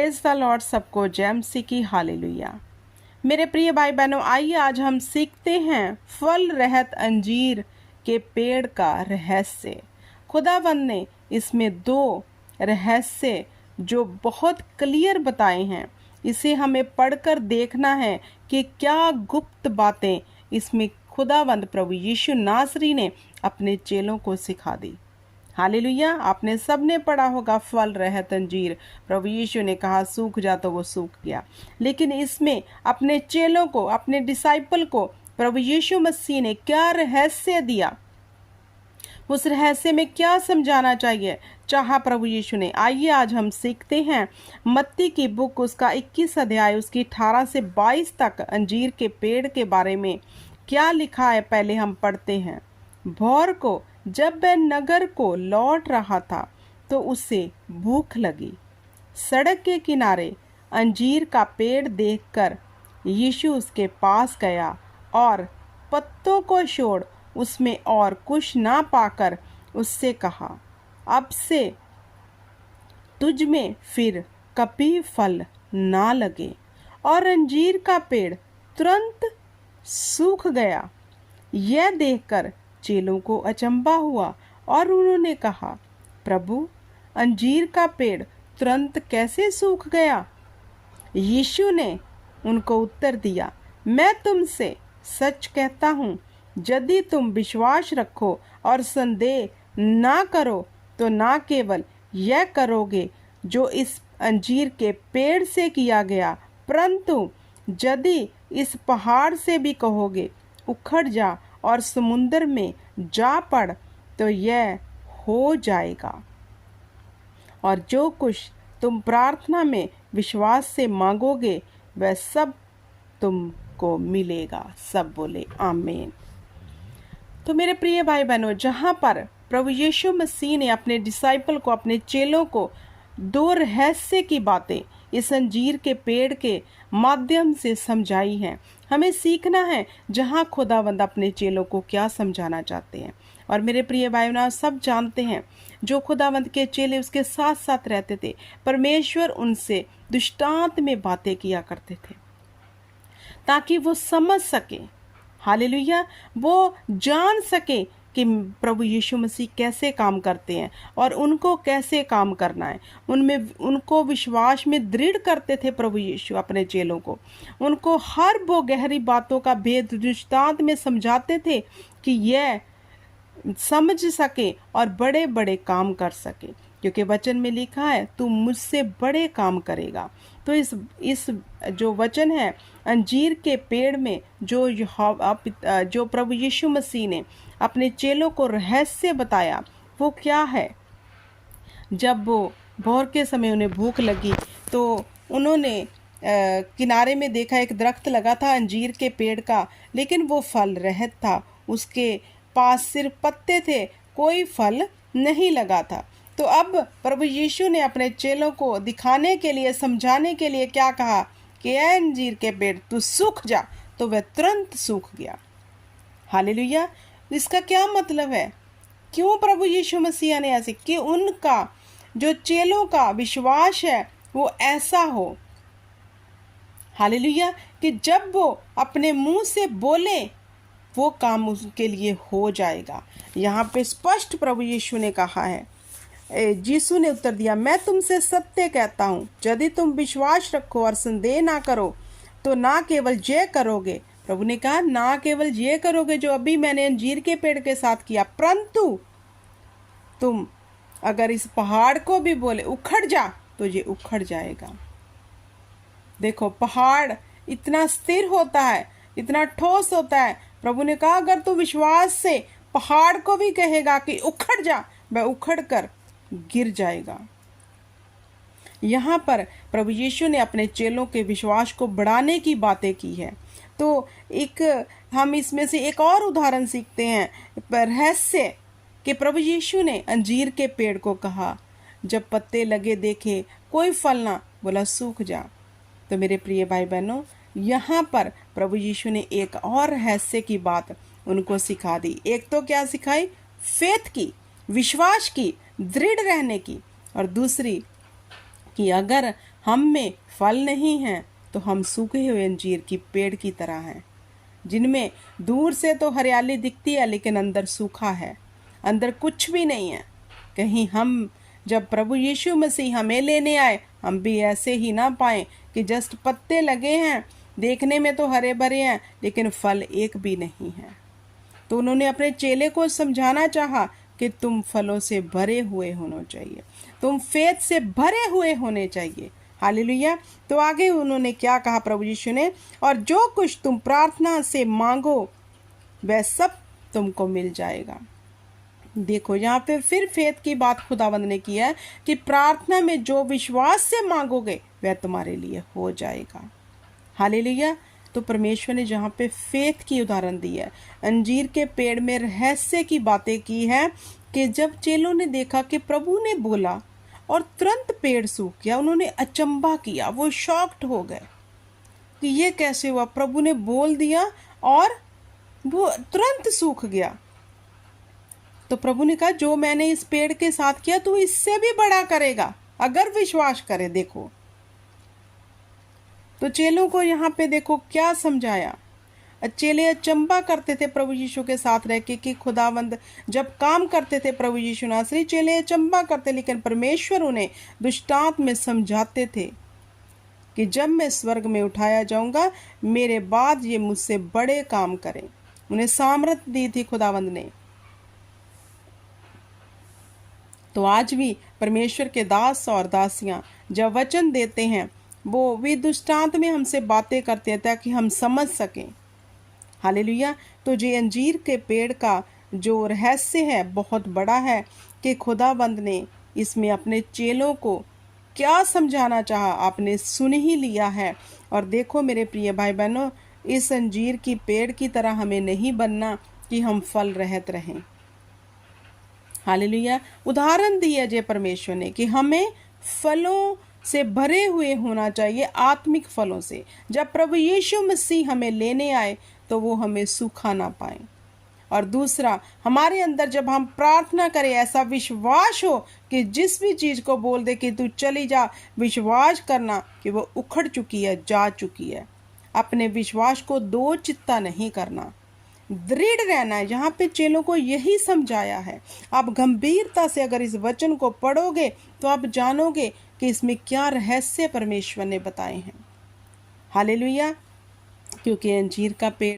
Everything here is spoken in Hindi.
प्रेज द लॉर्ड, सबको जय मसीह की हालेलुया। मेरे प्रिय भाई बहनों, आइए आज हम सीखते हैं फल रहित अंजीर के पेड़ का रहस्य। खुदावंद ने इसमें 2 रहस्य जो बहुत क्लियर बताए हैं, इसे हमें पढ़कर देखना है कि क्या गुप्त बातें इसमें खुदावंद प्रभु यीशु नासरी ने अपने चेलों को सिखा दी। हालेलुया। आपने सबने पढ़ा होगा फल रहित अंजीर। प्रभु यीशु ने कहा सूख जा, तो वो सूख गया। लेकिन इसमें अपने चेलों को, अपने डिसाइपल को प्रभु यीशु मसीह ने क्या रहस्य दिया, उस रहस्य में क्या समझाना चाहिए चाहा प्रभु यीशु ने। आइए आज हम सीखते हैं मत्ती की बुक, उसका 21 अध्याय, उसकी 18 से 22 तक अंजीर के पेड़ के बारे में क्या लिखा है। पहले हम पढ़ते हैं। भोर को जब वह नगर को लौट रहा था तो उसे भूख लगी। सड़क के किनारे अंजीर का पेड़ देखकर यीशु उसके पास गया और पत्तों को छोड़ उसमें और कुछ ना पाकर उससे कहा, अब से तुझ में फिर कभी फल ना लगे। और अंजीर का पेड़ तुरंत सूख गया। यह देखकर चेलों को अचंभा हुआ और उन्होंने कहा, प्रभु, अंजीर का पेड़ तुरंत कैसे सूख गया? यीशु ने उनको उत्तर दिया, मैं तुमसे सच कहता हूँ, यदि तुम विश्वास रखो और संदेह ना करो तो ना केवल यह करोगे जो इस अंजीर के पेड़ से किया गया, परंतु यदि इस पहाड़ से भी कहोगे उखड़ जा और समुद्र में जा पड़, तो यह हो जाएगा। और जो कुछ तुम प्रार्थना में विश्वास से मांगोगे वह सब तुमको मिलेगा। सब बोले आमीन। तो मेरे प्रिय भाई बहनों, जहाँ पर प्रभु यीशु मसीह ने अपने डिसाइपल को, अपने चेलों को 2 रहस्य की बातें इस अंजीर के पेड़ के माध्यम से समझाई हैं, हमें सीखना है जहाँ खुदावंद अपने चेलों को क्या समझाना चाहते हैं। और मेरे प्रिय भाई बहनों, सब जानते हैं जो खुदावंद के चेले उसके साथ साथ रहते थे, परमेश्वर उनसे दृष्टांत में बातें किया करते थे ताकि वो समझ सके, हालेलुया, वो जान सके कि प्रभु यीशु मसीह कैसे काम करते हैं और उनको कैसे काम करना है। उनमें उनको विश्वास में दृढ़ करते थे प्रभु यीशु अपने चेलों को। उनको हर वो गहरी बातों का भेद दृष्टांत में समझाते थे कि यह समझ सके और बड़े बड़े काम कर सके, क्योंकि वचन में लिखा है तू मुझसे बड़े काम करेगा। तो इस जो वचन है अंजीर के पेड़ में जो प्रभु यीशु मसीह ने अपने चेलों को रहस्य बताया, वो क्या है? जब वो भोर के समय उन्हें भूख लगी तो उन्होंने किनारे में देखा, एक दरख्त लगा था अंजीर के पेड़ का, लेकिन वो फल रहित था। उसके पास सिर्फ पत्ते थे, कोई फल नहीं लगा था। तो अब प्रभु यीशु ने अपने चेलों को दिखाने के लिए, समझाने के लिए क्या कहा कि ऐ अंजीर के पेड़ तू सूख जा, तो वह तुरंत सूख गया। हालेलुया। इसका क्या मतलब है? क्यों प्रभु यीशु मसीह ने ऐसे कि उनका जो चेलों का विश्वास है वो ऐसा हो, हालेलुया, कि जब वो अपने मुंह से बोले वो काम उसके लिए हो जाएगा। यहाँ पे स्पष्ट प्रभु यीशु ने कहा है, यीशु ने उत्तर दिया, मैं तुमसे सत्य कहता हूँ, यदि तुम विश्वास रखो और संदेह ना करो तो ना केवल ये करोगे, प्रभु ने कहा ना केवल ये करोगे जो अभी मैंने अंजीर के पेड़ के साथ किया, परंतु तुम अगर इस पहाड़ को भी बोले उखड़ जा तो ये उखड़ जाएगा। देखो, पहाड़ इतना स्थिर होता है, इतना ठोस होता है। प्रभु ने कहा अगर तू विश्वास से पहाड़ को भी कहेगा कि उखड़ जा, वह उखड़ कर गिर जाएगा। यहाँ पर प्रभु यीशु ने अपने चेलों के विश्वास को बढ़ाने की बातें की है। तो हम इसमें से एक और उदाहरण सीखते हैं, रहस्य कि प्रभु यीशु ने अंजीर के पेड़ को कहा, जब पत्ते लगे देखे कोई फल ना, बोला सूख जा। तो मेरे प्रिय भाई बहनों, यहाँ पर प्रभु यीशु ने एक और रहस्य की बात उनको सिखा दी। एक तो क्या सिखाई? फेथ की, विश्वास की, दृढ़ रहने की, और दूसरी कि अगर हम में फल नहीं है तो हम सूखे हुए अंजीर की पेड़ की तरह हैं, जिनमें दूर से तो हरियाली दिखती है लेकिन अंदर सूखा है, अंदर कुछ भी नहीं है। कहीं हम जब प्रभु यीशु मसीह हमें लेने आए हम भी ऐसे ही ना पाएं कि जस्ट पत्ते लगे हैं, देखने में तो हरे भरे हैं लेकिन फल एक भी नहीं है। तो उन्होंने अपने चेले को समझाना चाहा कि तुम फलों से भरे हुए होना चाहिए, तुम फेथ से भरे हुए होने चाहिए। हालेलुया। तो आगे उन्होंने क्या कहा प्रभु यीशु ने, और जो कुछ तुम प्रार्थना से मांगो वह सब तुमको मिल जाएगा। देखो यहाँ पे फिर फेथ की बात खुदावंद ने की है कि प्रार्थना में जो विश्वास से मांगोगे वह तुम्हारे लिए हो जाएगा। हालेलुया। तो परमेश्वर ने जहाँ पे फेथ की उदाहरण दी है, अंजीर के पेड़ में रहस्य की बातें की है कि जब चेलों ने देखा कि प्रभु ने बोला और तुरंत पेड़ सूख गया, उन्होंने अचंभा किया, वो शॉक्ड हो गए कि ये कैसे हुआ। प्रभु ने बोल दिया और वो तुरंत सूख गया। तो प्रभु ने कहा जो मैंने इस पेड़ के साथ किया तू इससे भी बड़ा करेगा अगर विश्वास करे। देखो तो चेलों को यहाँ पे देखो क्या समझाया। चेले अचंबा करते थे प्रभु यीशु के साथ रह के कि खुदावंद जब काम करते थे प्रभु यीशु नासरी, चेले अचंबा करते, लेकिन परमेश्वर उन्हें दृष्टांत में समझाते थे कि जब मैं स्वर्ग में उठाया जाऊंगा मेरे बाद ये मुझसे बड़े काम करें। उन्हें सामर्थ दी थी खुदावंद ने। तो आज भी परमेश्वर के दास और दासियां जब वचन देते हैं वो भी दृष्टांत में हमसे बातें करते हैं ताकि हम समझ सकें। हालेलुया। तो ये अंजीर के पेड़ का जो रहस्य है बहुत बड़ा है कि खुदाबंद ने इसमें अपने चेलों को क्या समझाना चाहा, आपने सुन ही लिया है। और देखो मेरे प्रिय भाई बहनों, इस अंजीर की पेड़ की तरह हमें नहीं बनना कि हम फल रहित रहें। हालेलुया। उदाहरण दिया जय परमेश्वर ने कि हमें फलों से भरे हुए होना चाहिए, आत्मिक फलों से। जब प्रभु यीशु मसीह हमें लेने आए तो वो हमें सूखा ना पाए। और दूसरा, हमारे अंदर जब हम प्रार्थना करें ऐसा विश्वास हो कि जिस भी चीज़ को बोल दे कि तू चली जा, विश्वास करना कि वो उखड़ चुकी है, जा चुकी है। अपने विश्वास को दो चित्ता नहीं करना, दृढ़ रहना है। यहाँ पे चेलों को यही समझाया है। आप गंभीरता से अगर इस वचन को पढ़ोगे तो आप जानोगे कि इसमें क्या रहस्य परमेश्वर ने बताए हैं। हालेलुया। क्योंकि अंजीर का पेड़